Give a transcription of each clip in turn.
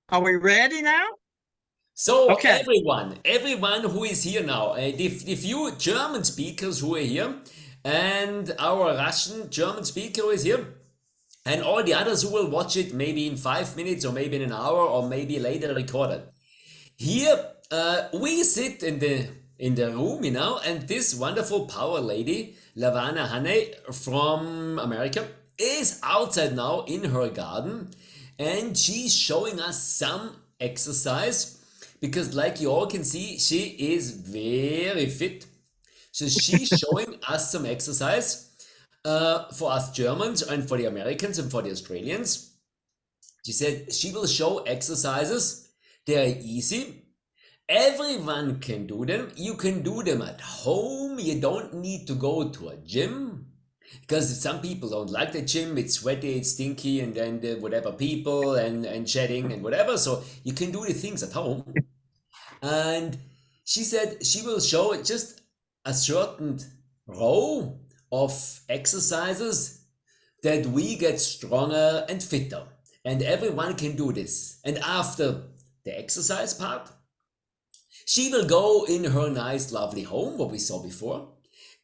Are we ready now? So Okay. everyone who is here now, if you German speakers who are here, and our Russian German speaker who is here, and all the others who will watch it maybe in 5 minutes or maybe in an hour or maybe later recorded. Here we sit in the room, and this wonderful power lady, Lawana Haney from America, is outside now in her garden, and she's showing us some exercise because, like you all can see, she is very fit. So she's showing us some exercise for us Germans and for the Americans and for the Australians. She said she will show exercises. They are easy. Everyone can do them. You can do them at home. You don't need to go to a gym because some people don't like the gym. It's sweaty, it's stinky, and then whatever people and shedding and whatever. So you can do the things at home. And she said she will show just a certain row of exercises that we get stronger and fitter. And everyone can do this. And after the exercise part, she will go in her nice, lovely home, what we saw before,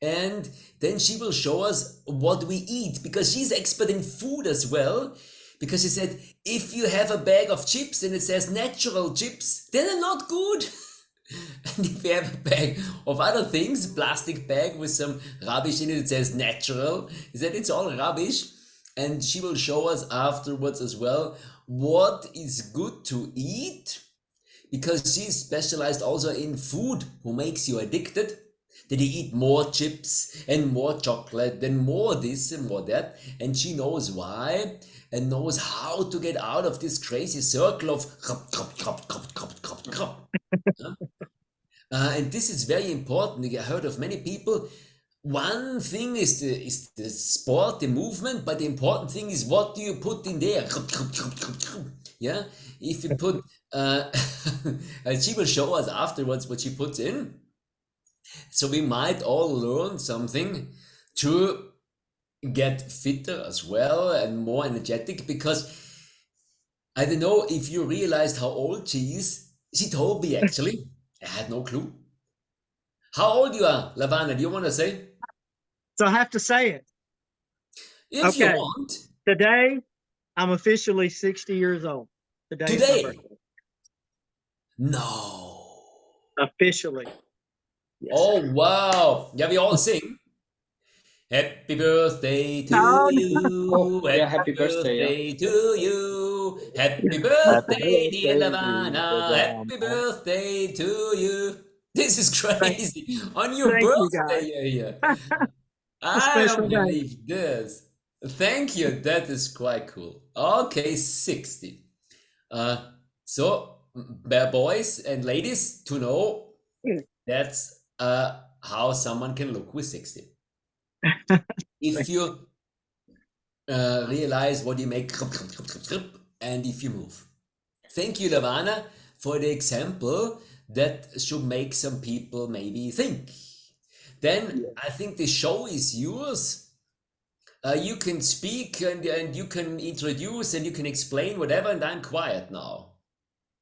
and then she will show us what we eat because she's expert in food as well. Because she said, if you have a bag of chips and it says natural chips, then they're not good. And if you have a bag of other things, plastic bag with some rubbish in it, it says natural, he said it's all rubbish. And she will show us afterwards as well what is good to eat because she's specialized also in food who makes you addicted. That you eat more chips and more chocolate and more this and more that, and she knows why and knows how to get out of this crazy circle of krop, krop, krop, krop, krop, krop, krop. And this is very important. I heard of many people. One thing is the sport, the movement, but the important thing is what do you put in there? Yeah, if you put, and she will show us afterwards what she puts in. So we might all learn something to get fitter as well and more energetic because I don't know if you realized how old she is. She told me actually. I had no clue. How old you are, Lavana? Do you want to say? So I have to say it. If you Okay. want, Today, I'm officially 60 years old. Today is my today. birthday. No. Officially. Yes, sir. Oh, wow. Yeah, we all sing. Happy birthday to Oh, no. Oh, you. yeah, Happy happy birthday, yeah. birthday to you. Happy Happy birthday, dear birthday, dear Lavana. Happy Lavana. birthday to you. This is Thank, crazy. On your thank you, birthday, guys. you're here. A I special don't day. believe this. Thank you. That is quite cool. Okay, 60. Uh, so, boys and ladies, to know that's how someone can look with 60. If you realize what you make and if you move. Thank you, Lavana, for the example that should make some people maybe think. Then Yeah. I think the show is yours. You can speak and you can introduce and you can explain whatever, and I'm quiet now.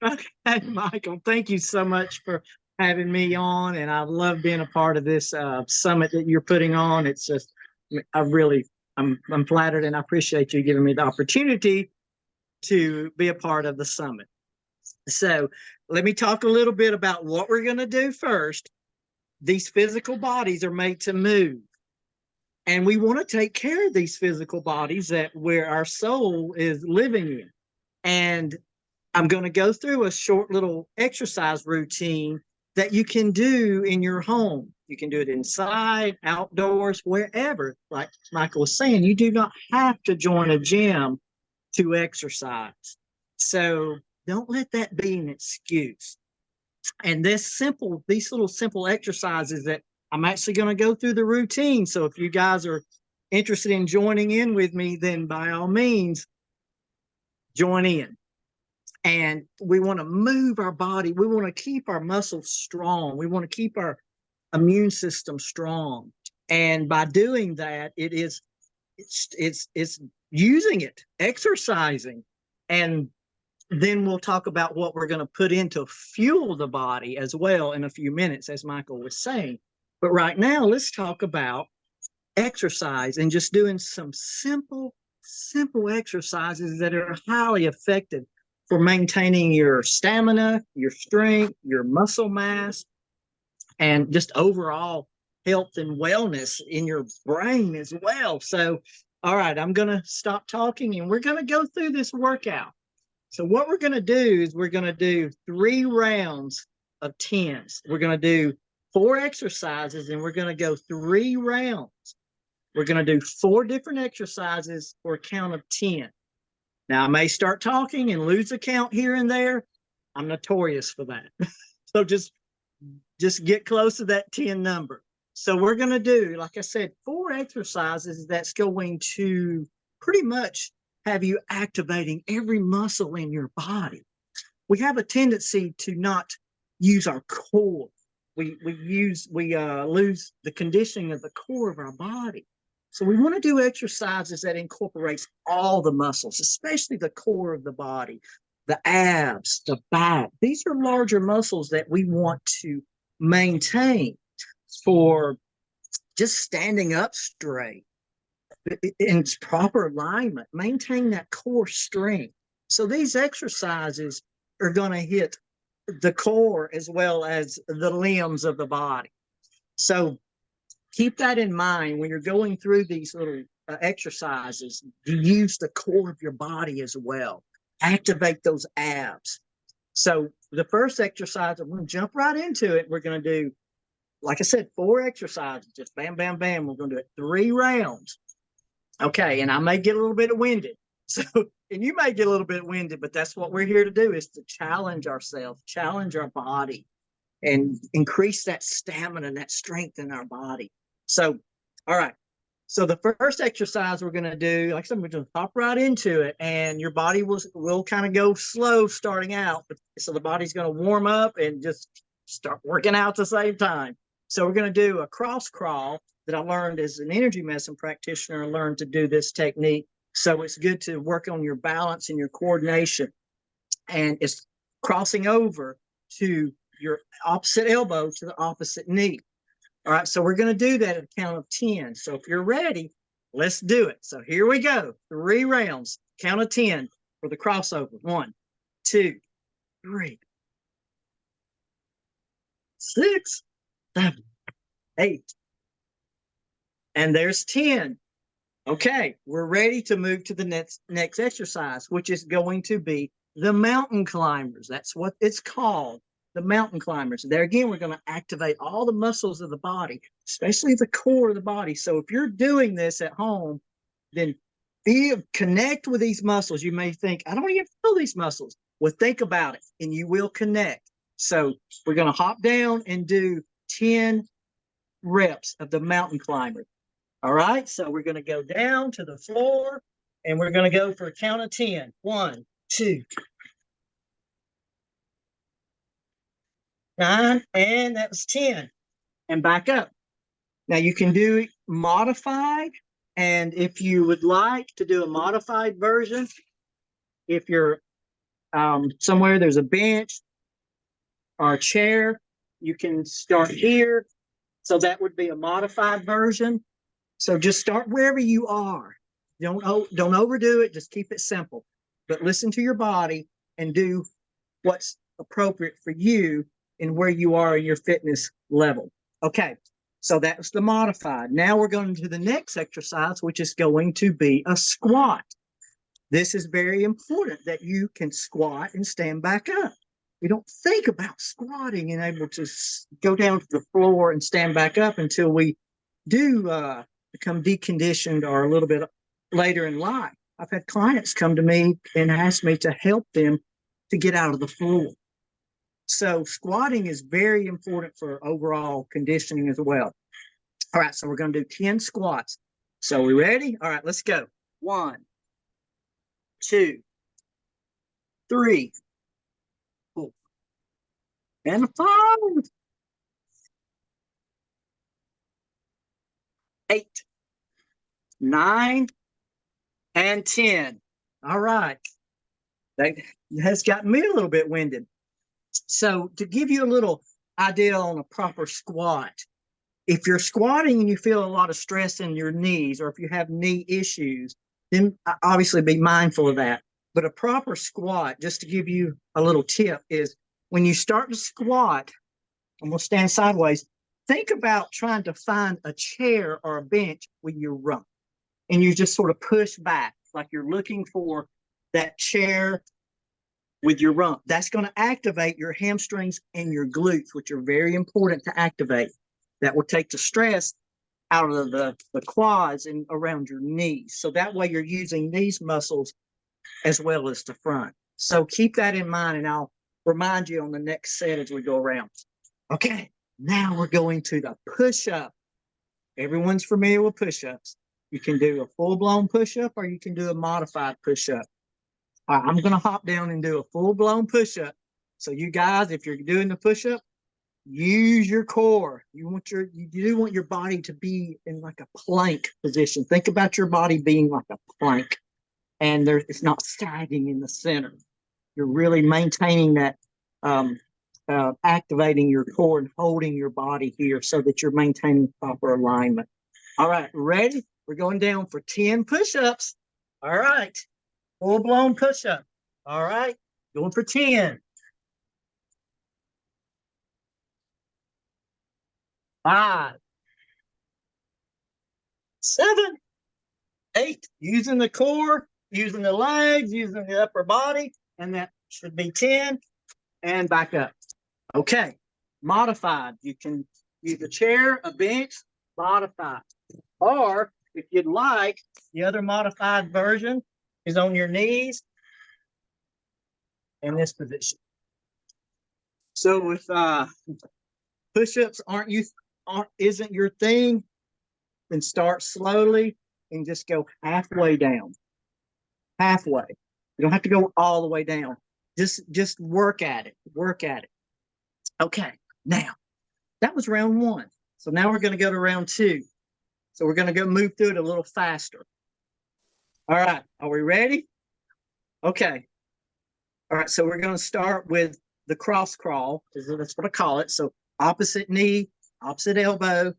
Okay, Michael, thank you so much for having me on, and I love being a part of this summit that you're putting on. It's just, I really, I'm flattered, and I appreciate you giving me the opportunity to be a part of the summit. So, let me talk a little bit about what we're going to do first. These physical bodies are made to move, and we want to take care of these physical bodies that where our soul is living in. And I'm going to go through a short little exercise routine that you can do in your home. You can do it inside, outdoors, wherever. Like Michael was saying, you do not have to join a gym to exercise. So don't let that be an excuse. And these little simple exercises that I'm actually going to go through the routine. So if you guys are interested in joining in with me, then by all means, join in. And we want to move our body. We want to keep our muscles strong. We want to keep our immune system strong. And by doing that, it's using it, exercising. And then we'll talk about what we're going to put in to fuel the body as well in a few minutes, as Michael was saying. But right now, let's talk about exercise and just doing some simple exercises that are highly effective for maintaining your stamina, your strength, your muscle mass, and just overall health and wellness in your brain as well. So, all right, I'm going to stop talking and we're going to go through this workout. So what we're going to do is we're going to do 3 rounds of 10s. We're going to do 4 exercises and we're going to go 3 rounds. We're going to do 4 different exercises for a count of 10. Now, I may start talking and lose a count here and there. I'm notorious for that. So just get close to that 10 number. So we're going to do, like I said, 4 exercises that's going to pretty much have you activating every muscle in your body. We have a tendency to not use our core. We lose the conditioning of the core of our body. So we want to do exercises that incorporates all the muscles, especially the core of the body, the abs, the back. These are larger muscles that we want to maintain for just standing up straight in proper alignment, maintain that core strength. So these exercises are going to hit the core as well as the limbs of the body. So keep that in mind when you're going through these little exercises. You use the core of your body as well. Activate those abs. So the first exercise, I'm going to jump right into it. We're going to do, like I said, 4 exercises. Just bam, bam, bam. We're going to do it 3 rounds. Okay, and I may get a little bit winded. So, and you may get a little bit winded, but that's what we're here to do, is to challenge ourselves, challenge our body, and increase that stamina and that strength in our body. So, all right. So the first exercise we're going to do, like I said, we're going to hop right into it, and your body will kind of go slow starting out. So the body's going to warm up and just start working out at the same time. So we're going to do a cross crawl that I learned as an energy medicine practitioner. I learned to do this technique. So it's good to work on your balance and your coordination. And it's crossing over to your opposite elbow to the opposite knee. All right, so we're going to do that at a count of 10. So if you're ready, let's do it. So here we go. 3 rounds, count of 10 for the crossover. 1, 2, 3, 6, 7, 8. And there's 10. Okay, we're ready to move to the next exercise, which is going to be the mountain climbers. That's what it's called, the mountain climbers. There again, we're going to activate all the muscles of the body, especially the core of the body. So if you're doing this at home, then connect with these muscles. You may think, I don't even feel these muscles. Well, think about it, and you will connect. So we're going to hop down and do 10 reps of the mountain climber. All right, so we're going to go down to the floor, and we're going to go for a count of 10. 1, 2, 9, and that was 10. And back up. Now you can do modified, and if you would like to do a modified version, if you're somewhere there's a bench or a chair, you can start here. So that would be a modified version. So just start wherever you are. Don't overdo it. Just keep it simple. But listen to your body and do what's appropriate for you and where you are in your fitness level. Okay, so that's the modified. Now we're going to the next exercise, which is going to be a squat. This is very important that you can squat and stand back up. We don't think about squatting and able to go down to the floor and stand back up until we do become deconditioned or a little bit later in life. I've had clients come to me and ask me to help them to get out of the floor. So squatting is very important for overall conditioning as well. All right, so we're going to do 10 squats. So we ready? All right, let's go. 1, 2, 3, 4, and 5, 8, 9, and 10. All right. That has gotten me a little bit winded. So to give you a little idea on a proper squat, if you're squatting and you feel a lot of stress in your knees, or if you have knee issues, then obviously be mindful of that. But a proper squat, just to give you a little tip, is when you start to squat, and we'll stand sideways, think about trying to find a chair or a bench with your rump. And you just sort of push back like you're looking for that chair with your rump. That's going to activate your hamstrings and your glutes, which are very important to activate. That will take the stress out of the quads and around your knees. So that way you're using these muscles as well as the front. So keep that in mind, and I'll remind you on the next set as we go around. Okay, now we're going to the push-up. Everyone's familiar with push-ups. You can do a full-blown push-up or you can do a modified push-up. I'm going to hop down and do a full-blown push-up. So you guys, if you're doing the push-up, use your core. You do want your body to be in like a plank position. Think about your body being like a plank, and it's not sagging in the center. You're really maintaining that, activating your core and holding your body here so that you're maintaining proper alignment. All right, ready? We're going down for 10 push-ups. All right, full-blown push-up. All right, going for 10. 5, 7, 8. Using the core, using the legs, using the upper body, and that should be 10. And back up. Okay, modified. You can use a chair, a bench, modified. Or if you'd like, the other modified version is on your knees in this position. So if push-ups isn't your thing, then start slowly and just go halfway down. Halfway. You don't have to go all the way down. Just work at it. Work at it. Okay, now that was round 1. So now we're going to go to round 2. So we're going to move through it a little faster. All right, are we ready? Okay. All right, so we're going to start with the cross crawl. That's what I call it. So opposite knee, opposite elbow.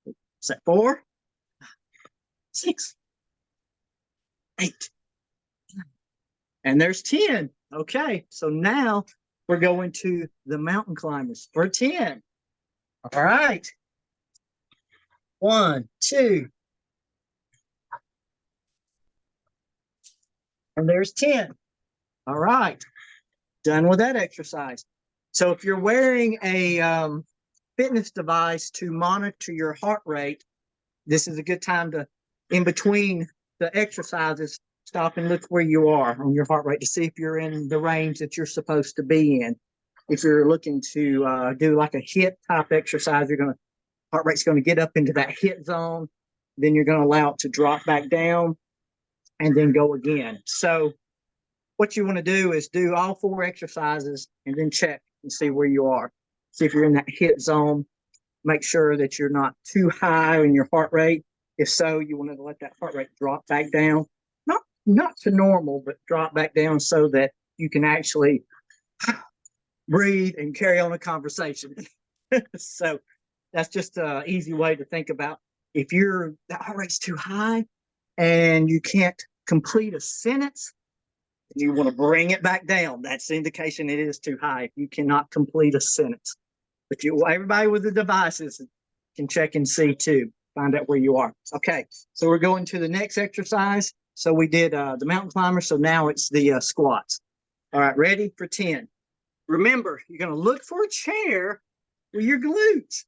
Is that 4, 6, 8, and there's 10. Okay, so now we're going to the mountain climbers for 10. All right. 1, 2. And there's 10. All right. Done with that exercise. So if you're wearing a fitness device to monitor your heart rate, this is a good time to, in between the exercises, stop and look where you are on your heart rate to see if you're in the range that you're supposed to be in. If you're looking to do like a HIIT type exercise, heart rate's going to get up into that HIIT zone. Then you're going to allow it to drop back down and then go again. So what you want to do is do all 4 exercises and then check and see where you are. See if you're in that HIIT zone. Make sure that you're not too high in your heart rate. If so, you want to let that heart rate drop back down. Not to normal, but drop back down so that you can actually breathe and carry on a conversation. So that's just an easy way to think about if that heart rate's too high and you can't complete a sentence, you want to bring it back down. That's the indication it is too high if you cannot complete a sentence. But everybody with the devices can check and see too, find out where you are. Okay, so we're going to the next exercise. So we did the mountain climber, so now it's the squats. All right, ready for 10. Remember, you're going to look for a chair with your glutes.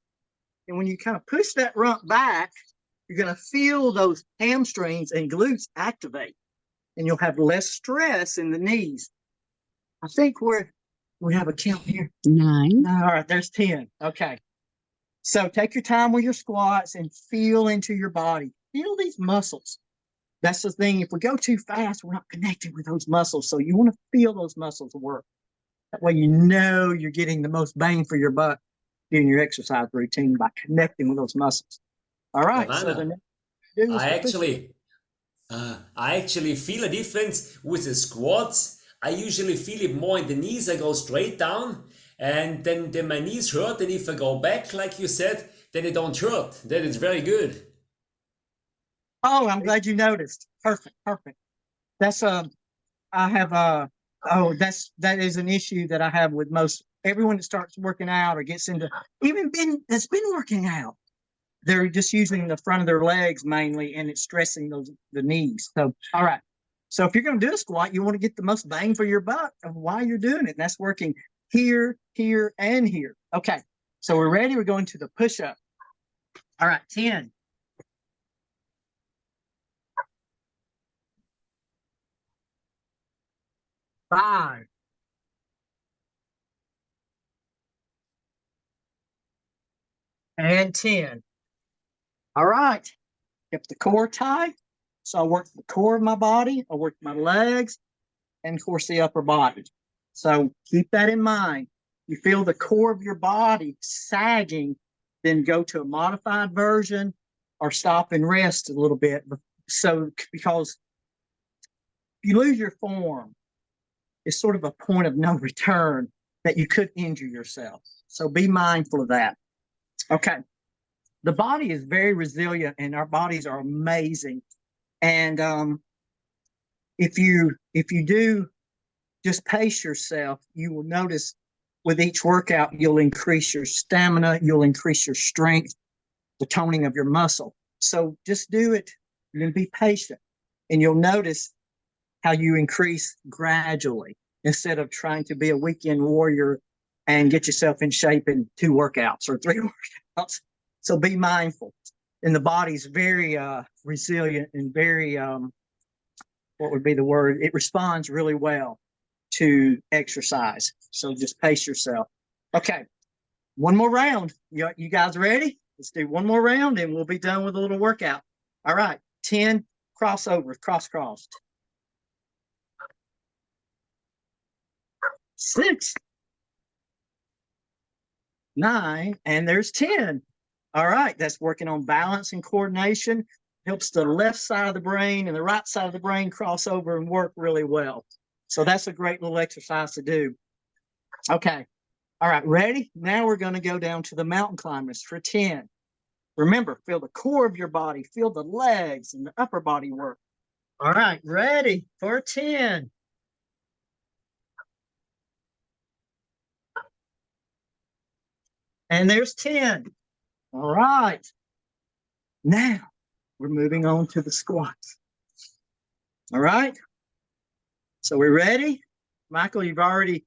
And when you kind of push that rump back, you're going to feel those hamstrings and glutes activate. And you'll have less stress in the knees. I think we have a count here. 9. All right, there's 10. Okay. So take your time with your squats and feel into your body. Feel these muscles. That's the thing. If we go too fast, we're not connecting with those muscles. So you want to feel those muscles work. That way you know you're getting the most bang for your buck doing your exercise routine by connecting with those muscles. All right. Lawana, So the next do is I actually I actually feel a difference with the squats. I usually feel it more in the knees. I go straight down, and then my knees hurt. And if I go back, like you said, then they don't hurt. Then it's very good. Oh, I'm glad you noticed. Perfect, perfect. That's I have oh, that is an issue that I have with most everyone that starts working out or gets into even been that's been working out. They're just using the front of their legs mainly, and it's stressing the knees. So, all right. So if you're going to do a squat, you want to get the most bang for your buck of why you're doing it. And that's working here, here, and here. Okay. So we're ready. We're going to the push-up. All right. 10. 5. And 10. All right. Kept the core tight. So I worked the core of my body. I worked my legs and, of course, the upper body. So keep that in mind. You feel the core of your body sagging, then go to a modified version or stop and rest a little bit. So, because if you lose your form, it's sort of a point of no return that you could injure yourself. So be mindful of that. Okay. The body is very resilient and our bodies are amazing. And if you do just pace yourself, you will notice with each workout, you'll increase your stamina, you'll increase your strength, the toning of your muscle. So just do it. You're going to be patient, and you'll notice how you increase gradually instead of trying to be a weekend warrior and get yourself in shape in 2 workouts or 3 workouts. So be mindful. And the body's very resilient and very, what would be the word? It responds really well to exercise. So just pace yourself. Okay. One more round. You guys ready? Let's do one more round and we'll be done with a little workout. All right. 10 crossovers, crossed. 6, 9, and there's 10. All right. That's working on balance and coordination. Helps the left side of the brain and the right side of the brain cross over and work really well. So that's a great little exercise to do. Okay. All right. Ready? Now we're going to go down to the mountain climbers for 10. Remember, feel the core of your body, feel the legs and the upper body work. All right. Ready for 10. And there's 10. All right. Now we're moving on to the squats. All right. So we're ready. Michael, you've already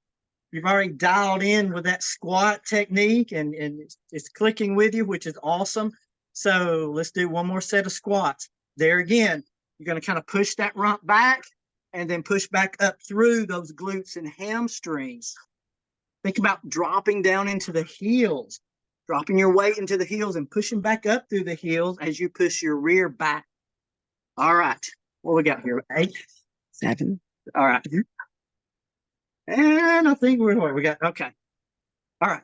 dialed in with that squat technique and it's clicking with you, which is awesome. So let's do one more set of squats. There again, you're going to kind of push that rump back and then push back up through those glutes and hamstrings. Think about dropping down into the heels, dropping your weight into the heels and pushing back up through the heels as you push your rear back. All right. What we got here? 8, 7. All right. And I think we got, okay. All right.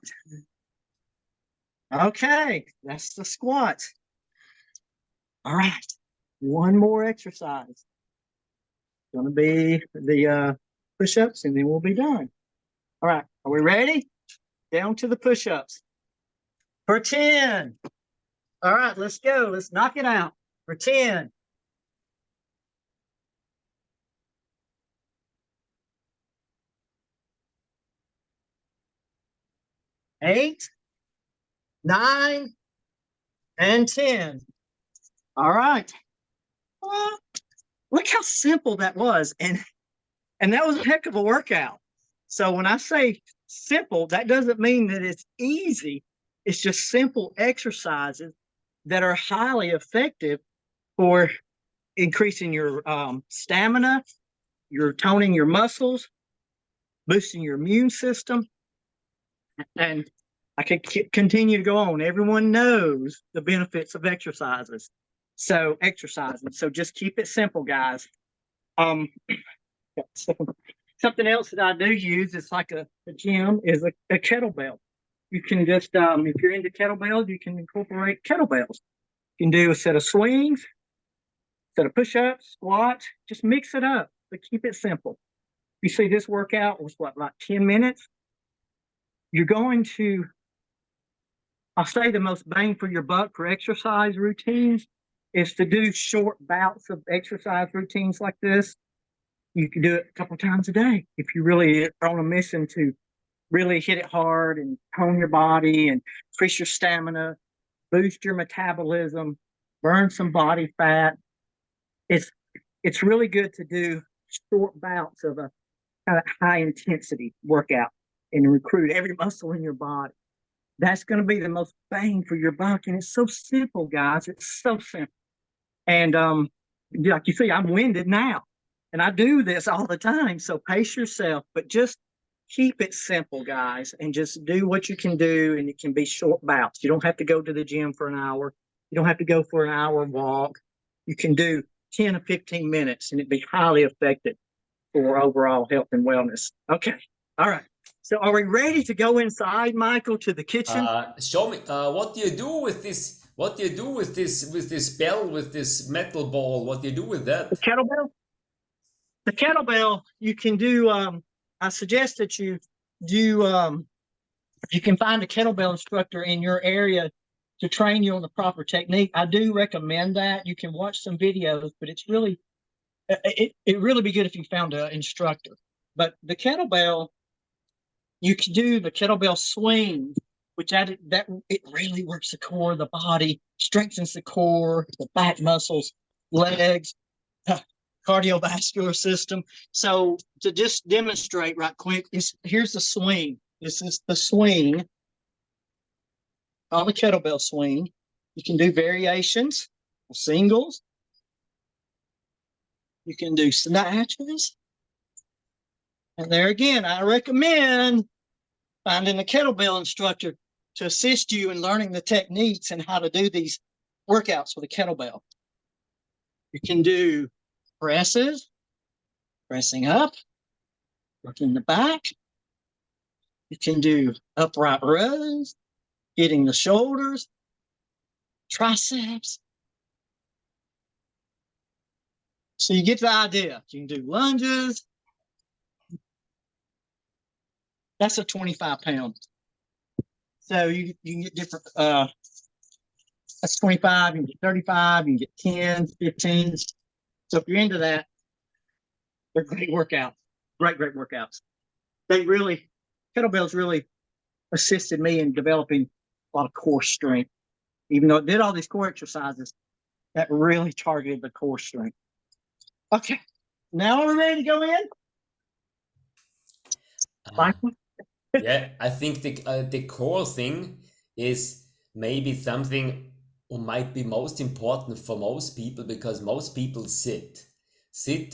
Okay. That's the squat. All right. One more exercise. It's going to be the push-ups and then we'll be done. All right. Are we ready? Down to the push-ups. For 10. All right, let's go. Let's knock it out. For 10. 8, 9, and 10. All right. Look how simple that was. And that was a heck of a workout. So when I say simple, that doesn't mean that it's easy. It's just simple exercises that are highly effective for increasing your stamina, you're toning your muscles, boosting your immune system. And I could continue to go on. Everyone knows the benefits of exercises. So exercising. So just keep it simple, guys. Something else that I do use, it's like a gym, is a kettlebell. You can just, if you're into kettlebells, you can incorporate kettlebells. You can do a set of swings, So the push-ups, squats, just mix it up, but keep it simple. You see this workout was what, like 10 minutes? You're going to, I'll say the most bang for your buck for exercise routines is to do short bouts of exercise routines like this. You can do it a couple times a day if you really are on a mission to really hit it hard and tone your body and increase your stamina, boost your metabolism, burn some body fat. It's it's really good to do short bouts of a kind of high intensity workout and recruit every muscle in your body. That's going to be the most bang for your buck. And it's so simple, guys. It's so simple. And like you see, I'm winded now. And I do this all the time. So pace yourself, but just keep it simple, guys, and just do what you can do. And it can be short bouts. You don't have to go to the gym for an hour. You don't have to go for an hour walk. You can do 10 or 15 minutes and it'd be highly effective for overall health and wellness. Okay. All right. So are we ready to go inside, Michael, to the kitchen? Show me what do you do with this? What do you do with this bell, with this metal ball? What do you do with that? The kettlebell? The kettlebell, you can do, I suggest that you do, you can find a kettlebell instructor in your area to train you on the proper technique. I do recommend that. You can watch some videos, but it's really, it really be good if you found an instructor. But the kettlebell, you can do the kettlebell swing, which that it really works the core of the body, strengthens the core, the back muscles, legs, cardiovascular system. So to just demonstrate right quick, here's the swing. This is the swing on the kettlebell swing. You can do variations, singles. You can do snatches. And there again, I recommend finding a kettlebell instructor to assist you in learning the techniques and how to do these workouts with a kettlebell. You can do presses, pressing up, working the back. You can do upright rows, hitting the shoulders, triceps. So you get the idea. You can do lunges. That's a 25 pound. So you can get different, that's 25, you can get 35, you can get 10, 15. So if you're into that, they're great workouts, great workouts. Kettlebells really assisted me in developing a lot of core strength. Even though it did all these core exercises, that really targeted the core strength. Okay, now we're ready to go in? Michael? Yeah, I think the core thing is maybe something who might be most important for most people, because most people sit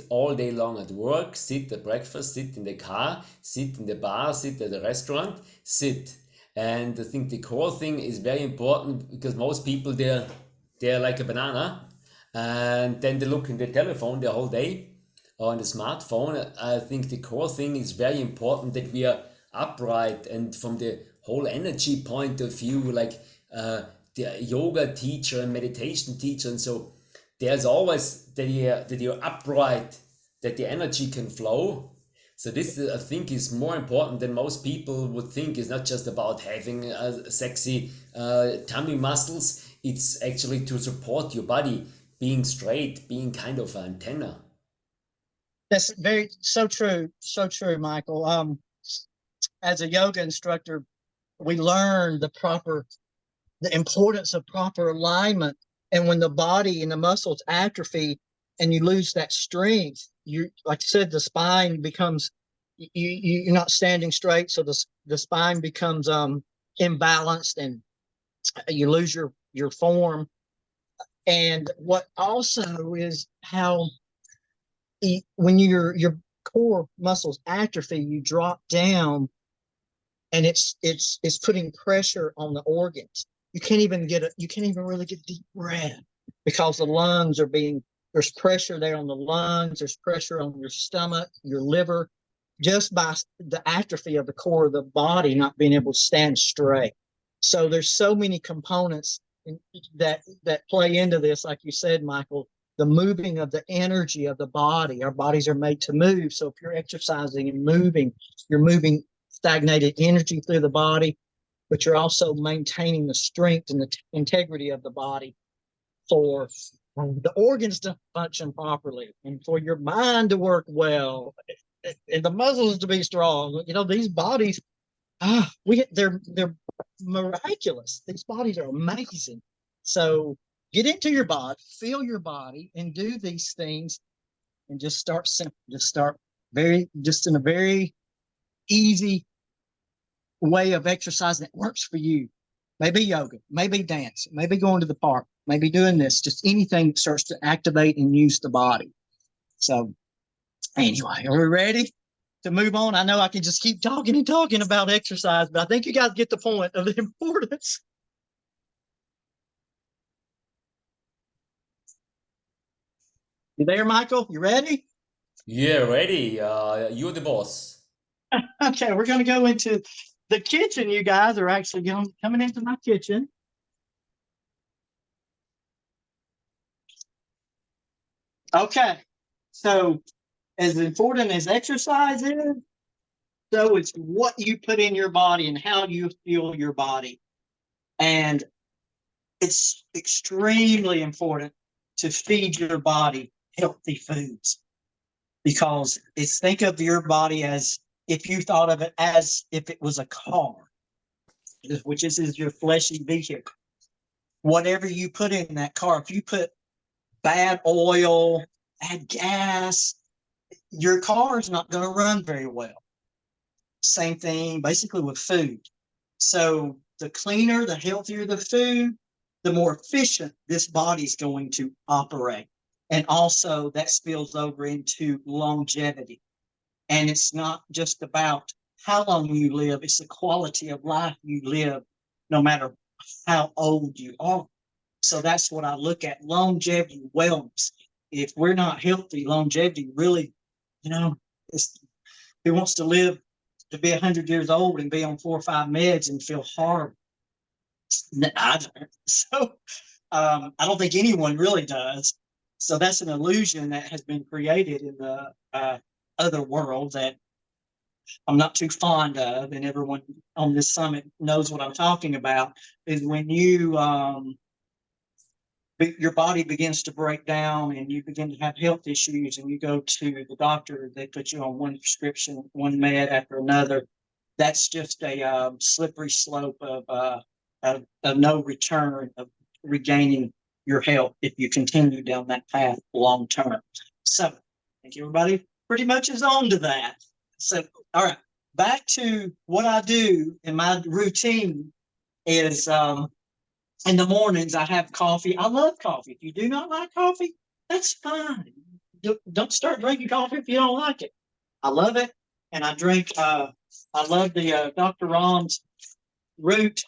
all day long at work, sit at breakfast, sit in the car, sit in the bar, sit at the restaurant, sit. And I think the core thing is very important, because most people they're like a banana, and then they look in the telephone the whole day or on the smartphone. I think the core thing is very important, that we are upright, and from the whole energy point of view, like the yoga teacher and meditation teacher, and so there's always that you're upright, that the energy can flow. So this, I think, is more important than most people would think. It's not just about having sexy tummy muscles. It's actually to support your body being straight, being kind of an antenna. That's so true, Michael. As a yoga instructor, we learn the importance of proper alignment. And when the body and the muscles atrophy and you lose that strength, like I said, the spine becomes, you're not standing straight. So the spine becomes imbalanced and you lose your form. And what also is how when your core muscles atrophy, you drop down, and it's putting pressure on the organs. You can't even really get deep breath, because the lungs there's pressure there on the lungs, there's pressure on your stomach, your liver, just by the atrophy of the core of the body not being able to stand straight. So there's so many components that play into this, like you said, Michael. the moving of the energy of the body. Our bodies are made to move. So if you're exercising and moving, you're moving stagnated energy through the body, but you're also maintaining the strength and the integrity of the body for the organs to function properly and for your mind to work well and the muscles to be strong. You know, these bodies, they're miraculous. These bodies are amazing. So get into your body, feel your body, and do these things, and just start simple. Just start just in a very easy way of exercise that works for you. Maybe yoga, maybe dance, maybe going to the park, maybe doing this, just anything that starts to activate and use the body. So anyway, are we ready to move on? I know I can just keep talking and talking about exercise, but I think you guys get the point of the importance. You there, Michael? You ready? Yeah, ready. You're the boss. Okay, we're going to go into the kitchen. You guys are actually coming into my kitchen. Okay, so as important as exercise is, so it's what you put in your body and how you fuel your body. And it's extremely important to feed your body healthy foods, because it's, think of your body as if you thought of it as if it was a car, which is your fleshy vehicle. Whatever you put in that car, if you put bad oil, bad gas, your car is not going to run very well. Same thing basically with food. So the cleaner, the healthier the food, the more efficient this body's going to operate. And also that spills over into longevity. And it's not just about how long you live, it's the quality of life you live, no matter how old you are. So that's what I look at, longevity, wellness. If we're not healthy, longevity really, you know, who wants to live to be 100 years old and be on 4 or 5 meds and feel horrible? So I don't think anyone really does. So that's an illusion that has been created in the other world that I'm not too fond of, and everyone on this summit knows what I'm talking about, is when your body begins to break down and you begin to have health issues and you go to the doctor, they put you on one prescription, one med after another. That's just a slippery slope of no return of regaining your health if you continue down that path long term. So I think everybody pretty much is on to that. So, all right, back to what I do in my routine is in the mornings, I have coffee. I love coffee. If you do not like coffee, that's fine. Don't start drinking coffee if you don't like it. I love it. And I drink, I love the Dr. Rom's Root.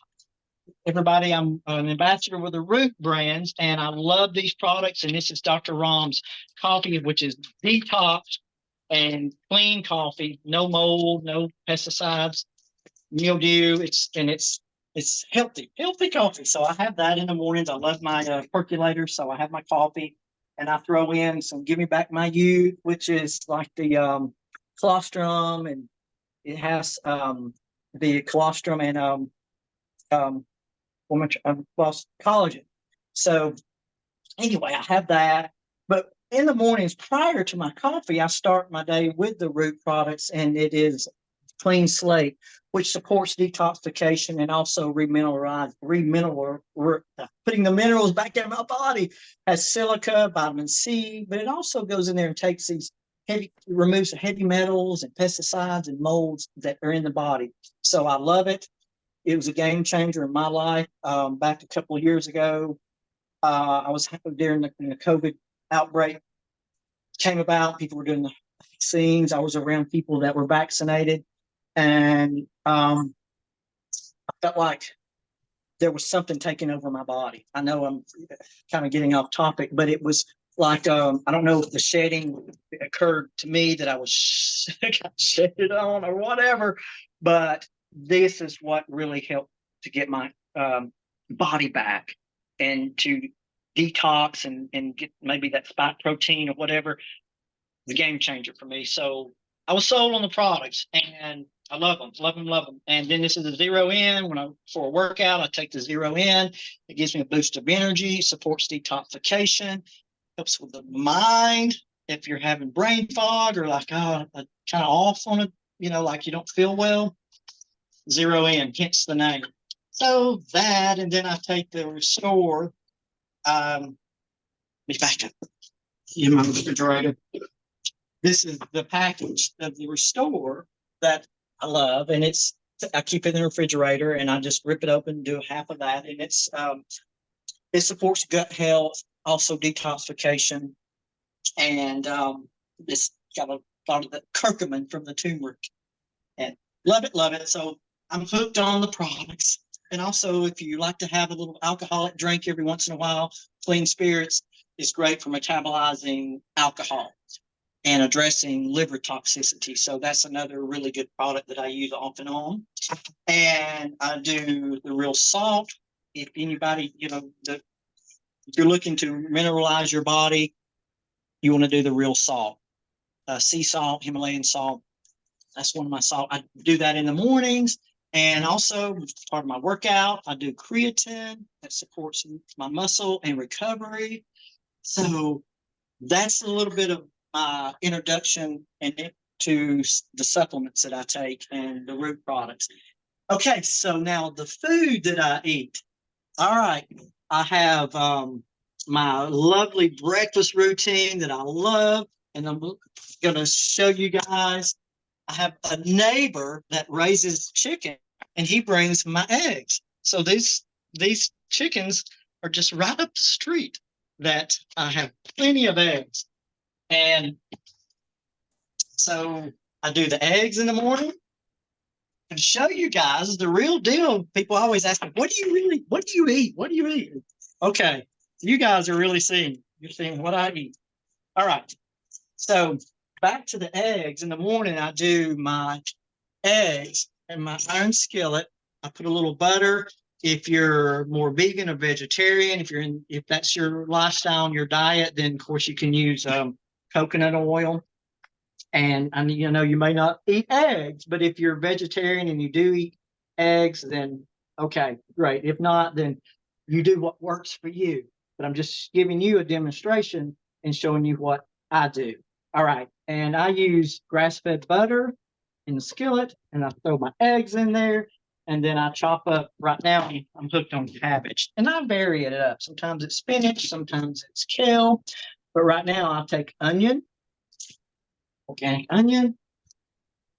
Everybody, I'm an ambassador with the Root brands, and I love these products. And this is Dr. Rom's coffee, which is detox and clean coffee, no mold, no pesticides, mildew. It's healthy coffee. So I have that in the mornings. I love my percolator. So I have my coffee and I throw in some Give Me Back My Youth, which is like the colostrum, and it has the colostrum and collagen. So anyway, I have that. But in the mornings prior to my coffee, I start my day with the Root products, and it is Clean Slate, which supports detoxification and also putting the minerals back in my body. Has silica, vitamin C, but it also goes in there and takes these removes the heavy metals and pesticides and molds that are in the body. So I love it. It was a game changer in my life. Back a couple of years ago, I was during the COVID outbreak came about. People were doing the vaccines. I was around people that were vaccinated. And I felt like there was something taking over my body. I know I'm kind of getting off topic, but it was like, I don't know if the shedding occurred to me that I was got shedded on or whatever, but this is what really helped to get my body back and to detox and get maybe that spike protein or whatever, the game changer for me. So I was sold on the products, and I love them, love them, love them. And then this is a zero in. For a workout, I take the zero in. It gives me a boost of energy, supports detoxification, helps with the mind. If you're having brain fog or like kind of off on it, like you don't feel well, zero in, hence the name. So that, and then I take the Restore. Let me back up in my refrigerator. This is the package of the Restore that I love, and I keep it in the refrigerator, and I just rip it open, do half of that, and it supports gut health, also detoxification, and it's got a lot of the curcumin from the turmeric, and love it, love it. So I'm hooked on the products, and also if you like to have a little alcoholic drink every once in a while, Clean Spirits is great for metabolizing alcohol and addressing liver toxicity. So that's another really good product that I use off and on. And I do the Real Salt. If anybody, if you're looking to mineralize your body, you want to do the Real Salt. Sea salt, Himalayan salt. That's one of my salt. I do that in the mornings. And also, part of my workout, I do creatine that supports my muscle and recovery. So that's a little bit of my introduction to the supplements that I take and the root products. Okay, so now the food that I eat. All right, I have my lovely breakfast routine that I love, and I'm going to show you guys. I have a neighbor that raises chicken, and he brings my eggs. So these chickens are just right up the street. That I have plenty of eggs. And so I do the eggs in the morning and show you guys the real deal. People always ask me, what do you eat? What do you eat? Okay, you guys are really you're seeing what I eat. All right, so back to the eggs. In the morning, I do my eggs in my iron skillet. I put a little butter. If you're more vegan or vegetarian, if that's your lifestyle and your diet, then of course you can use coconut oil. And you may not eat eggs, but if you're vegetarian and you do eat eggs, then okay, great. If not, then you do what works for you. But I'm just giving you a demonstration and showing you what I do. All right, and I use grass-fed butter in the skillet, and I throw my eggs in there. And then I chop up, right now I'm hooked on cabbage. And I vary it up. Sometimes it's spinach, sometimes it's kale. But right now I'll take onion, organic onion.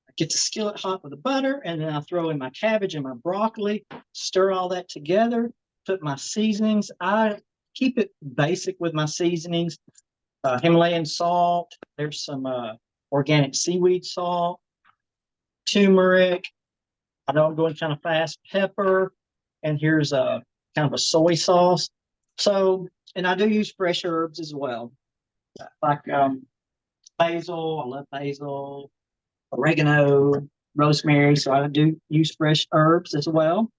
I get the skillet hot with the butter, and then I throw in my cabbage and my broccoli, stir all that together, put my seasonings. I keep it basic with my seasonings. Himalayan salt. There's some organic seaweed salt, turmeric. I don't go in kind of fast, pepper, and here's a kind of a soy sauce. So, and I do use fresh herbs as well, like basil. I love basil, oregano, rosemary. So I do use fresh herbs as well.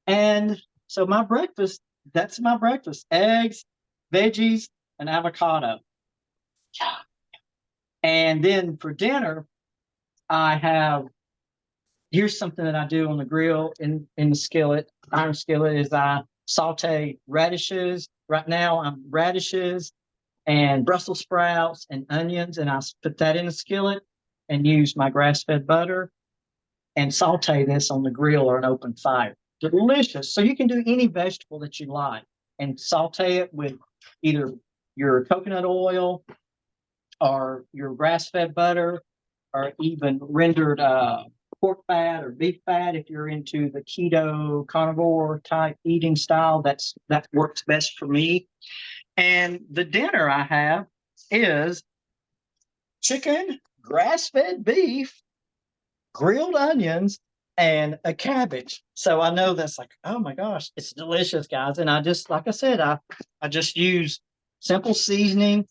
And so my breakfast, that's my breakfast: eggs, veggies, and avocado. And then for dinner, I have. Here's something that I do on the grill in the skillet, iron skillet, is I saute radishes. Right now, I'm radishes and Brussels sprouts and onions, and I put that in the skillet and use my grass-fed butter and saute this on the grill or an open fire. Delicious. So you can do any vegetable that you like and saute it with either your coconut oil or your grass-fed butter or even rendered pork fat or beef fat. If you're into the keto carnivore type eating style, that works best for me. And the dinner I have is chicken, grass-fed beef, grilled onions, and a cabbage. So I know that's like, oh my gosh, it's delicious, guys. And I just, like I said, I just use simple seasoning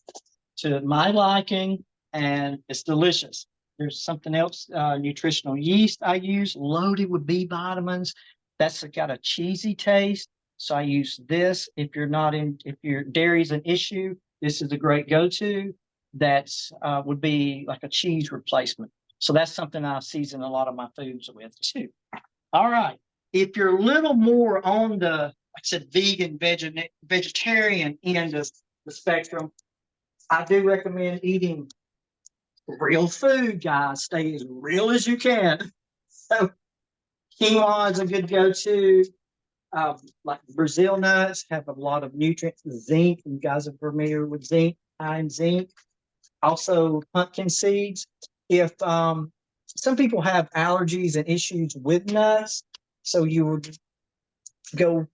to my liking, and it's delicious. There's something else, nutritional yeast I use, loaded with B vitamins. That's got a cheesy taste. So I use this. If your dairy is an issue, this is a great go-to. That's would be like a cheese replacement. So that's something I season a lot of my foods with too. All right. If you're a little more on the, like I said, vegan, vegetarian end of the spectrum, I do recommend eating real food, guys. Stay as real as you can. So quinoa is a good go-to. Like Brazil nuts have a lot of nutrients, zinc. You guys are familiar with zinc, high in zinc. Also, pumpkin seeds. If some people have allergies and issues with nuts, so you would go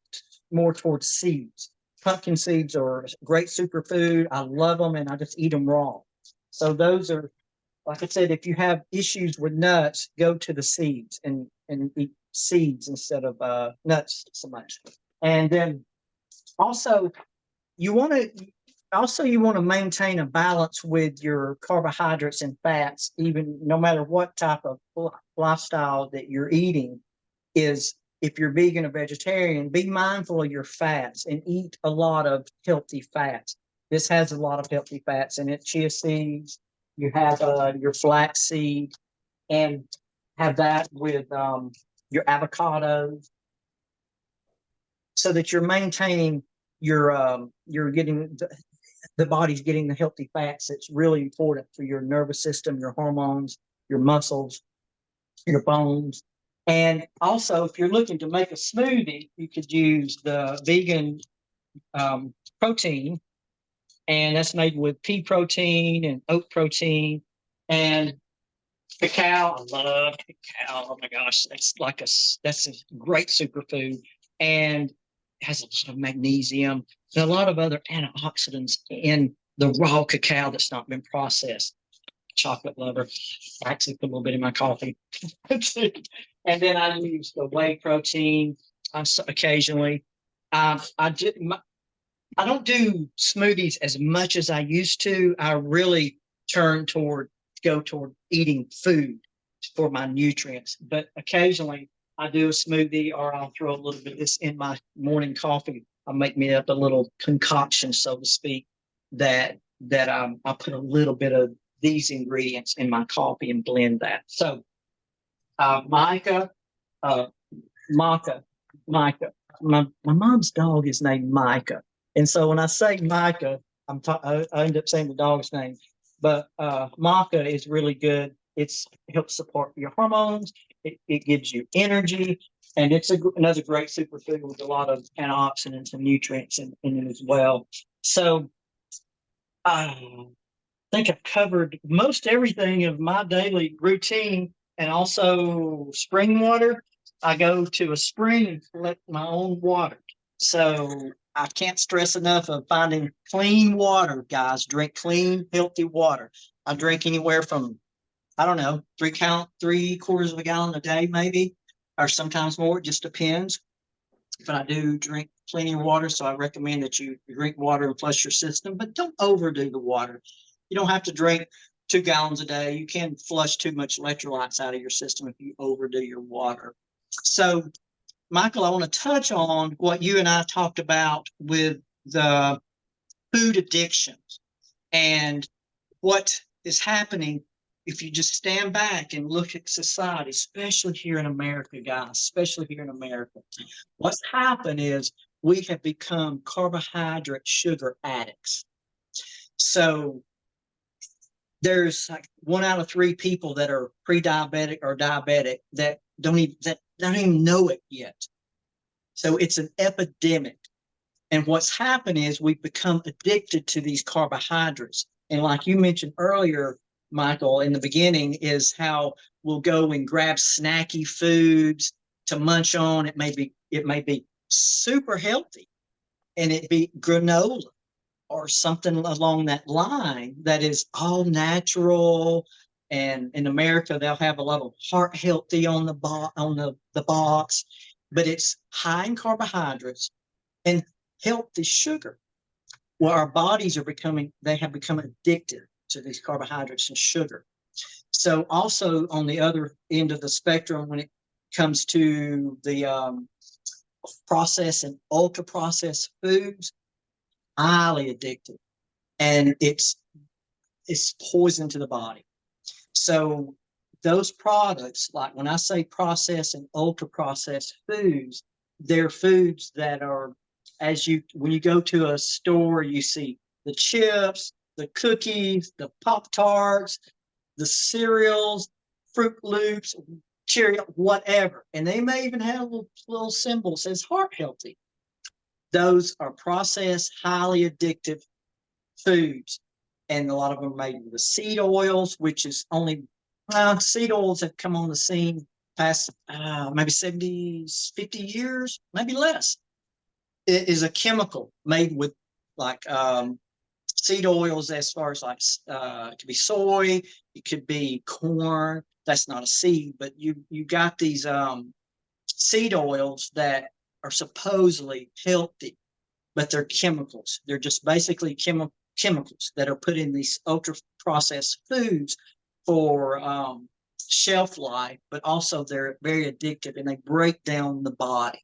more towards seeds. Pumpkin seeds are a great superfood. I love them, and I just eat them raw. So those are, like I said, if you have issues with nuts, go to the seeds and eat seeds instead of nuts so much. And then also you want to maintain a balance with your carbohydrates and fats, even no matter what type of lifestyle that you're eating. Is if you're vegan or vegetarian, be mindful of your fats and eat a lot of healthy fats. This has a lot of healthy fats in it. Chia seeds, you have your flax seed, and have that with your avocados, so that you're maintaining you're getting the body's getting the healthy fats. That's really important for your nervous system, your hormones, your muscles, your bones. And also, if you're looking to make a smoothie, you could use the vegan protein, and that's made with pea protein and oat protein and cacao. I love cacao. Oh my gosh, that's a great superfood, and has a lot of magnesium and a lot of other antioxidants in the raw cacao that's not been processed. Chocolate lover. I actually put a little bit in my coffee. And then I use the whey protein occasionally. I don't do smoothies as much as I used to. I really go toward eating food for my nutrients. But occasionally I do a smoothie, or I'll throw a little bit of this in my morning coffee. I'll make me up a little concoction, so to speak, that I'll put a little bit of these ingredients in my coffee and blend that. So Micah, Micah. My mom's dog is named Micah. And so when I say Micah, I end up saying the dog's name. But maca is really good. It helps support your hormones. It gives you energy. And it's another great superfood with a lot of antioxidants and nutrients in it as well. So I think I've covered most everything of my daily routine. And also spring water. I go to a spring and collect my own water. So I can't stress enough of finding clean water, guys. Drink clean, healthy water. I drink anywhere from, I don't know, 3/4 of a gallon a day, maybe, or sometimes more. It just depends. But I do drink plenty of water, so I recommend that you drink water and flush your system, but don't overdo the water. You don't have to drink 2 gallons a day. You can flush too much electrolytes out of your system if you overdo your water. So, Michael, I want to touch on what you and I talked about with the food addictions and what is happening if you just stand back and look at society, especially here in America, guys, especially here in America. What's happened is we have become carbohydrate sugar addicts. So there's like 1 out of 3 people that are pre-diabetic or diabetic that don't even know it yet. So it's an epidemic. And what's happened is we've become addicted to these carbohydrates. And like you mentioned earlier, Michael, in the beginning, is how we'll go and grab snacky foods to munch on. It may be super healthy, and it be granola or something along that line that is all natural. And in America, they'll have a lot of heart healthy on the box, but it's high in carbohydrates and healthy sugar. Well, our bodies have become addicted to these carbohydrates and sugar. So also on the other end of the spectrum, when it comes to the processed and ultra processed foods, highly addictive, and it's poison to the body. So those products, like when I say processed and ultra processed foods, they're foods that are, when you go to a store, you see the chips, the cookies, the Pop Tarts, the cereals, Fruit Loops, Cheerio, whatever. And they may even have little symbols as heart healthy. Those are processed, highly addictive foods. And a lot of them are made with the seed oils, which is only seed oils have come on the scene past maybe 70, 50 years, maybe less. It is a chemical made with like seed oils, as far as like it could be soy, it could be corn. That's not a seed, but you got these seed oils that are supposedly healthy, but they're chemicals. They're just basically chemicals that are put in these ultra processed foods for shelf life, but also they're very addictive and they break down the body.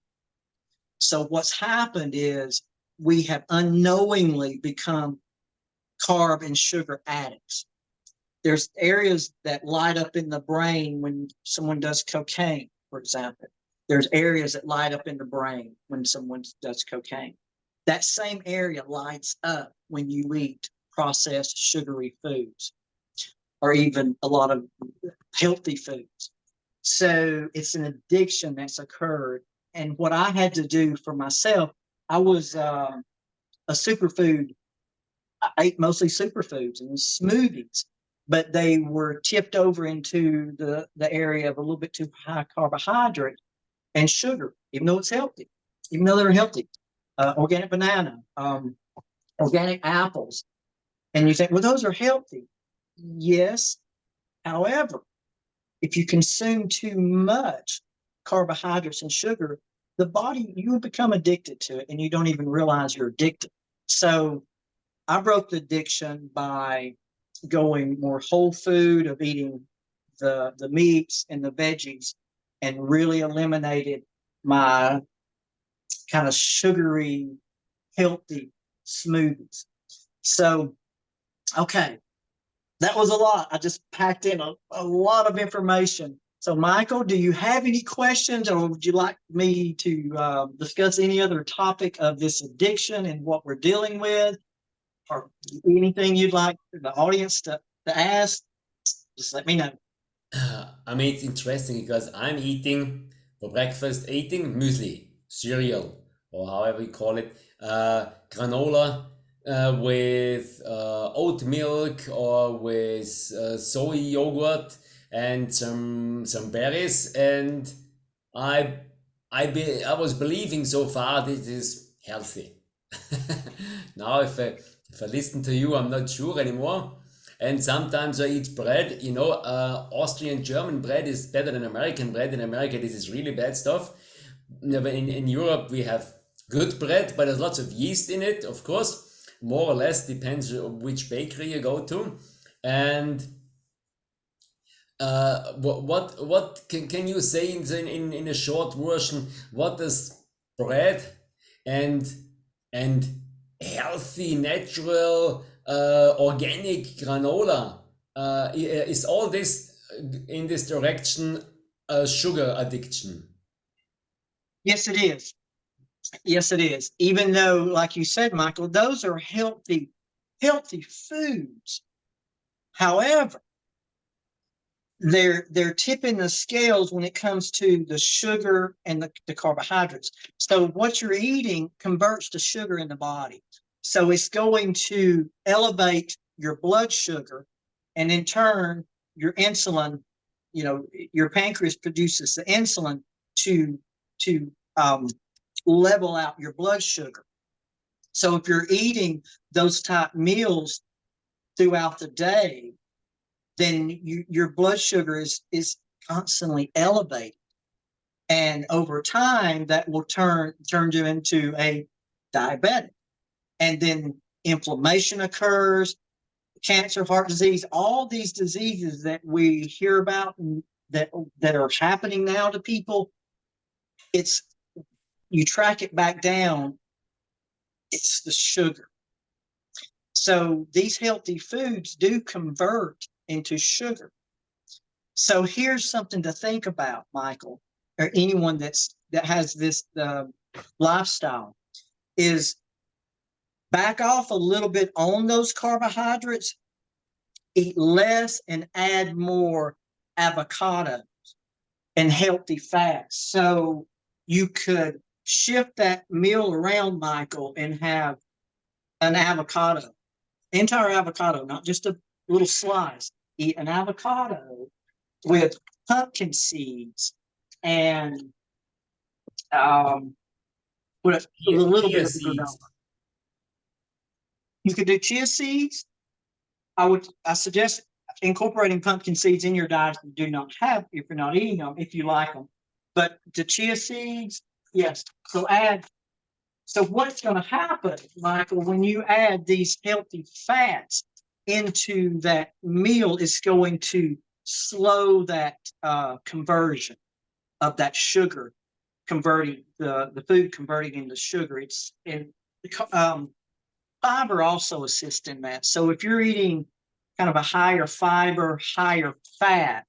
So what's happened is we have unknowingly become carb and sugar addicts. There's areas that light up in the brain when someone does cocaine, for example. There's areas that light up in the brain when someone does cocaine. That same area lights up when you eat processed sugary foods or even a lot of healthy foods. So it's an addiction that's occurred. And what I had to do for myself, I was a superfood. I ate mostly superfoods and smoothies, but they were tipped over into the area of a little bit too high carbohydrate and sugar, even though it's healthy, even though they're healthy. Organic banana, organic apples. And you think, well, those are healthy. Yes. However, if you consume too much carbohydrates and sugar, the body, you will become addicted to it and you don't even realize you're addicted. So I broke the addiction by going more whole food, of eating the meats and the veggies, and really eliminated my kind of sugary, healthy smoothies. So, okay, that was a lot. I just packed in a lot of information. So, Michael, do you have any questions, or would you like me to discuss any other topic of this addiction and what we're dealing with, or anything you'd like the audience to ask? Just let me know. I mean, it's interesting because I'm eating for breakfast, eating muesli, cereal, or however you call it, granola with oat milk or with soy yogurt and some berries, and I I was believing so far this is healthy. Now if I listen to you, I'm not sure anymore. And sometimes I eat bread. You know, Austrian German bread is better than American bread. In America, this is really bad stuff. In Europe, we have good bread, but there's lots of yeast in it, of course. More or less depends on which bakery you go to. And what can you say in a short version? What does bread and healthy, natural, organic granola is all this in this direction sugar addiction? Yes, it is. Yes, it is. Even though, like you said, Michael, those are healthy foods. However, they're tipping the scales when it comes to the sugar and the carbohydrates. So what you're eating converts to sugar in the body. So it's going to elevate your blood sugar, and in turn, your insulin, your pancreas produces the insulin to level out your blood sugar. So if you're eating those type meals throughout the day, then your blood sugar is constantly elevated. And over time, that will turn you into a diabetic. And then inflammation occurs, cancer, heart disease, all these diseases that we hear about and that are happening now to people. It's you track it back down, it's the sugar. So these healthy foods do convert into sugar. So here's something to think about, Michael, or anyone that has this lifestyle, is back off a little bit on those carbohydrates, eat less and add more avocado and healthy fats. So you could shift that meal around, Michael, and have an avocado, entire avocado, not just a little slice. Eat an avocado with pumpkin seeds and with a little bit Chia of granola. seeds. You could do chia seeds. I suggest incorporating pumpkin seeds in your diet if you do not have, if you're not eating them, if you like them. But the chia seeds, yes. So what's going to happen, Michael, when you add these healthy fats into that meal, is going to slow that conversion of that sugar, converting the food converting into sugar. It's and fiber also assists in that. So if you're eating kind of a higher fiber, higher fat,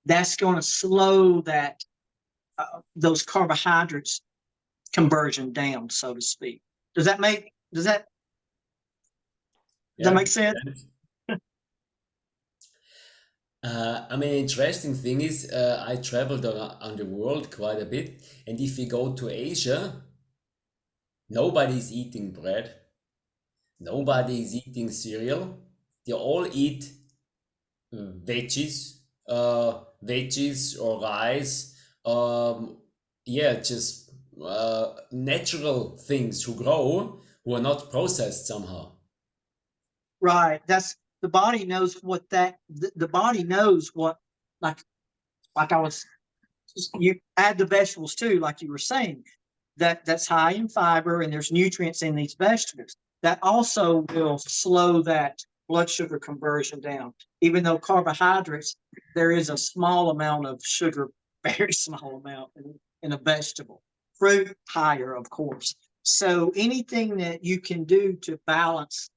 that's going to slow that those carbohydrates conversion down, so to speak. Does that make sense? I mean, interesting thing is, I traveled around the world quite a bit, and if you go to Asia, nobody's eating bread, nobody's eating cereal. They all eat veggies, veggies or rice. Yeah, just natural things who grow, who are not processed somehow. Right. That's the body knows what the body knows what, like I was, you add the vegetables too, like you were saying, that's high in fiber and there's nutrients in these vegetables. That also will slow that blood sugar conversion down. Even though carbohydrates, there is a small amount of sugar, very small amount in a vegetable. Fruit, higher, of course. So anything that you can do to balance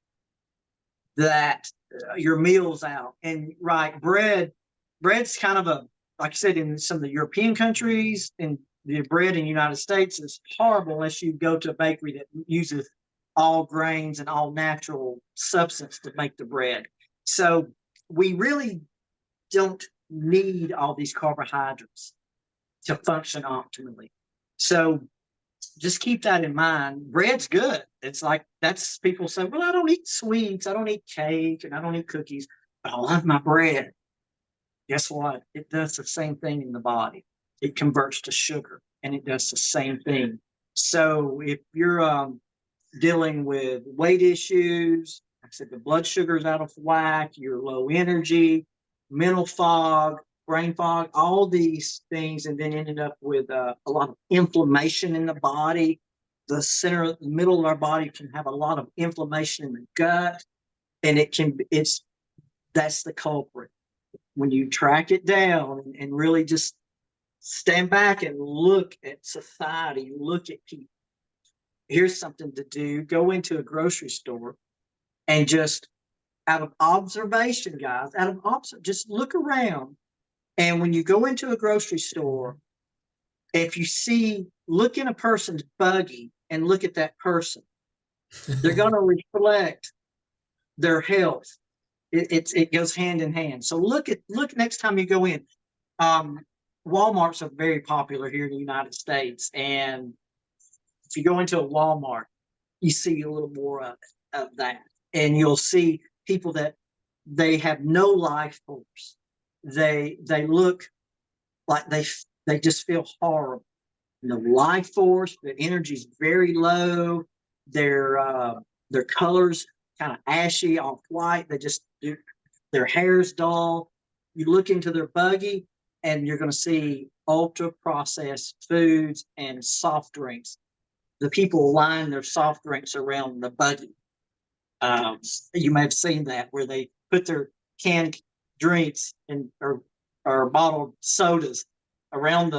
that your meals out. And right, bread's kind of a, like I said, in some of the European countries, and the bread in the United States is horrible unless you go to a bakery that uses all grains and all natural substance to make the bread. So we really don't need all these carbohydrates to function optimally. So just keep that in mind. Bread's good. It's like, that's, people say, well, I don't eat sweets, I don't eat cake, and I don't eat cookies, but I love my bread. Guess what? It does the same thing in the body. It converts to sugar, and it does the same thing. So if you're dealing with weight issues, like I said, the blood sugar's out of whack, you're low energy, mental fog, brain fog, all these things, and then ended up with a lot of inflammation in the body. The center, the middle of our body can have a lot of inflammation in the gut, and that's the culprit. When you track it down and really just stand back and look at society, look at people. Here's something to do. Go into a grocery store and just, out of observation, guys, just look around. And when you go into a grocery store, if you look in a person's buggy and look at that person, they're going to reflect their health. It goes hand in hand. So look next time you go in. Walmarts are very popular here in the United States, and if you go into a Walmart, you see a little more of that, and you'll see people that they have no life force. They look like they just feel horrible. No life force. The energy is very low. Their colors kind of ashy, off white. Their hair's dull. You look into their buggy, and you're going to see ultra processed foods and soft drinks. The people line their soft drinks around the buggy. You may have seen that, where they put their canned drinks or bottled sodas around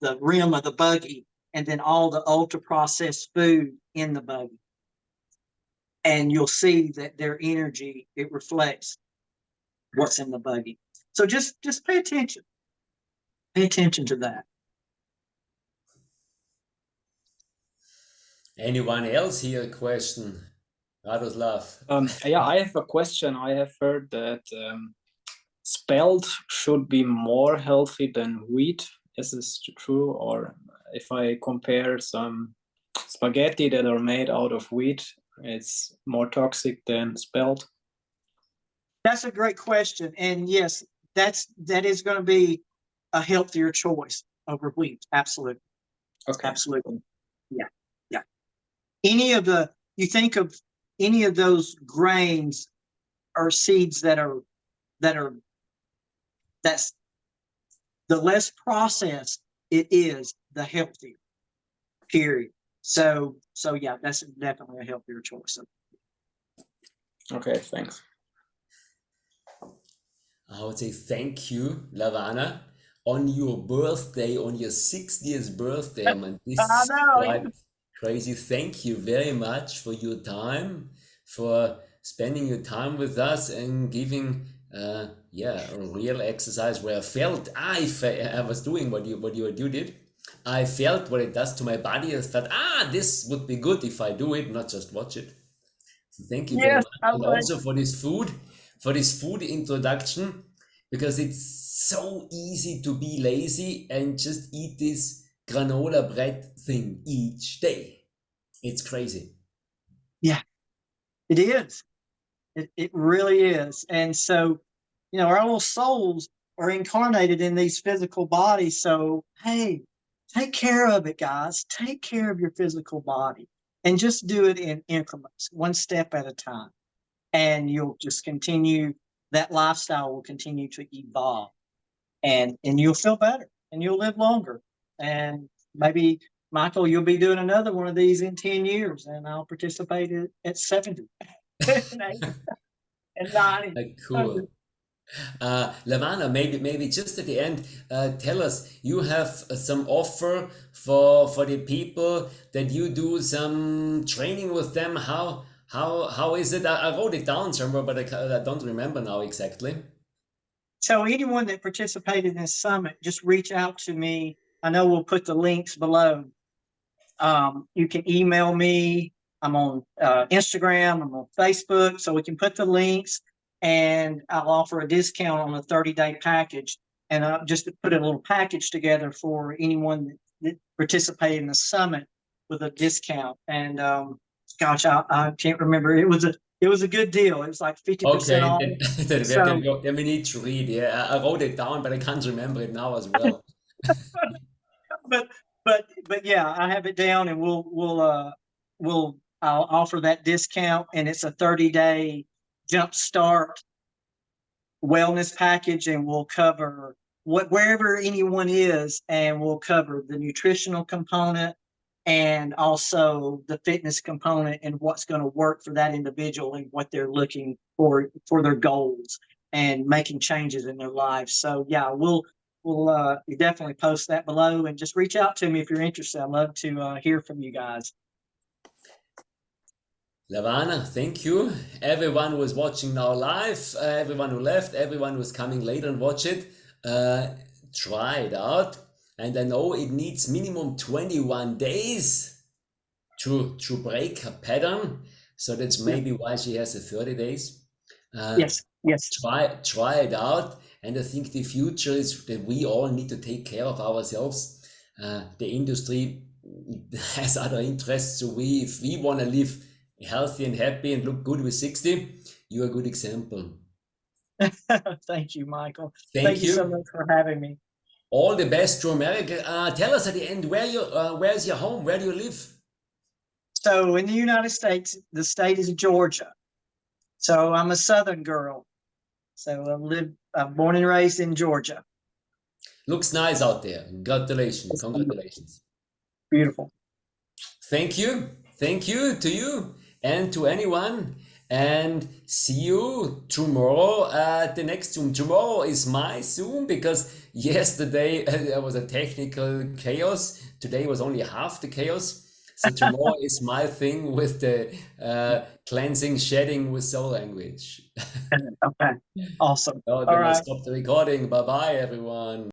the rim of the buggy, and then all the ultra processed food in the buggy. And you'll see that their energy, it reflects what's in the buggy. So just pay attention. Pay attention to that. Anyone else here a question? Radoslav. Yeah, I have a question. I have heard that spelt should be more healthy than wheat. Is this true? Or if I compare some spaghetti that are made out of wheat, it's more toxic than spelt? That's a great question. And yes, that is going to be a healthier choice over wheat. Absolutely. Okay. Absolutely. Yeah. Yeah. You think of any of those grains or seeds that's the less processed it is, the healthier. Period. So yeah, that's definitely a healthier choice. Okay, thanks. I would say thank you, Lawana, on your birthday, on your 60th birthday. Man, this I is know. quite crazy. Thank you very much for your time, for spending your time with us and giving a real exercise where I was doing what you did. I felt what it does to my body. I thought, this would be good if I do it, not just watch it. So thank you very Yes, much. And also for this food introduction, because it's so easy to be lazy and just eat this granola bread thing each day. It's crazy. Yeah, it is. It really is. And so, our little souls are incarnated in these physical bodies. So, hey, take care of it, guys. Take care of your physical body and just do it in increments, one step at a time. And you'll just continue, that lifestyle will continue to evolve, and you'll feel better and you'll live longer. And maybe, Michael, you'll be doing another one of these in 10 years, and I'll participate at 70 and 80 and 90. Cool. Lawana, maybe just at the end, tell us, you have some offer for the people that you do some training with them. How is it? I wrote it down somewhere, but I don't remember now exactly. So anyone that participated in this summit, just reach out to me. I know we'll put the links below. You can email me. I'm on Instagram. I'm on Facebook. So we can put the links, and I'll offer a discount on a 30-day package. And just to put a little package together for anyone that participated in the summit with a discount. And gosh, I can't remember. It was a good deal. It was like 50% off. Then we need to read. Yeah, I wrote it down, but I can't remember it now as well. but yeah, I have it down, and I'll offer that discount, and it's a 30-day jumpstart wellness package, and we'll cover wherever anyone is, and we'll cover the nutritional component and also the fitness component and what's going to work for that individual and what they're looking for their goals and making changes in their lives. So yeah, we'll definitely post that below, and just reach out to me if you're interested. I'd love to hear from you guys. Lawana, thank you. Everyone who is watching now live, everyone who left, everyone who's coming later and watch it, try it out. And I know it needs minimum 21 days to break a pattern. So that's maybe why she has the 30 days. Yes. Try it out. And I think the future is that we all need to take care of ourselves. The industry has other interests. So if we want to live healthy and happy and look good with 60, you're a good example. Thank you, Michael. Thank you so much for having me. All the best to America. Tell us at the end, where's your home? Where do you live? So in the United States, the state is Georgia. So I'm a Southern girl. So I'm born and raised in Georgia. Looks nice out there. Congratulations. Congratulations. Beautiful. Thank you. Thank you to you and to anyone. and see you tomorrow at the next Zoom. Tomorrow is my Zoom because yesterday there was a technical chaos. Today was only half the chaos. So tomorrow is my thing with the cleansing, shedding with soul language. Okay. Awesome. Okay, All let's right. stop the recording. Bye bye, everyone.